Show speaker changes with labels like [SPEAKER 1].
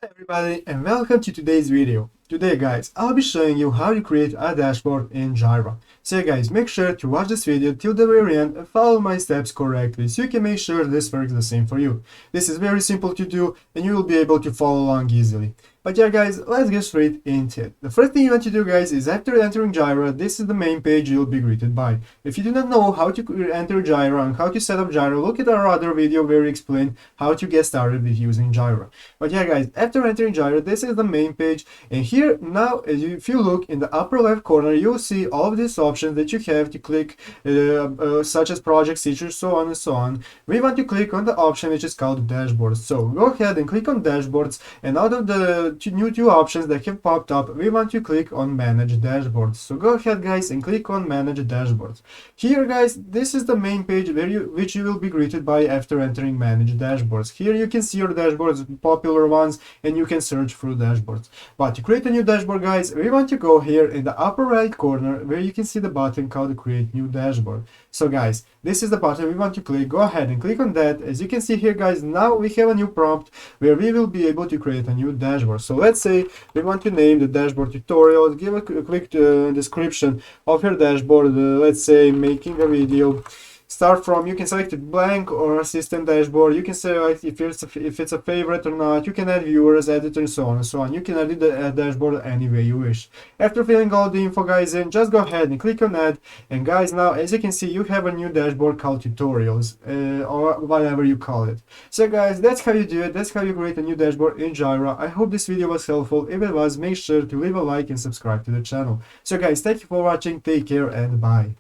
[SPEAKER 1] Hi everybody and welcome to today's video. Today guys, I'll be showing you how to create a dashboard in Jira. So guys, make sure to watch this video till the very end and follow my steps correctly so you can make sure this works the same for you. This is very simple to do and you will be able to follow along easily. But yeah guys, let's get straight into it. The first thing you want to do guys is after entering Jira, this is the main page you'll be greeted by. If you do not know how to enter Jira and how to set up Jira, look at our other video where we explain how to get started with using Jira. But yeah guys, after entering Jira, this is the main page, and here now if you look in the upper left corner, you'll see all of these options that you have to click, such as projects, features, so on and so on. We want to click on the option which is called dashboards. So go ahead and click on dashboards, and out of the two options that have popped up, we want to click on manage dashboards. So go ahead guys and click on manage dashboards. Here guys, this is the main page which you will be greeted by after entering manage dashboards. Here you can see your dashboards, popular ones, and you can search through dashboards. But to create a new dashboard guys, we want to go here in the upper right corner where you can see the button called create new dashboard. So guys, this is the button we want to click. Go ahead and click on that. As you can see here guys, now we have a new prompt where we will be able to create a new dashboard. So let's say we want to name the dashboard tutorial, give a quick description of your dashboard, let's say making a video. Start from, you can select a blank or a system dashboard. You can select if it's a favorite or not. You can add viewers, editor, and so on and so on. You can edit the dashboard any way you wish. After filling all the info guys in, just go ahead and click on add. And guys, now as you can see, you have a new dashboard called tutorials, or whatever you call it. So guys, that's how you do it. That's how you create a new dashboard in Jira. I hope this video was helpful. If it was, make sure to leave a like and subscribe to the channel. So guys, thank you for watching. Take care and bye.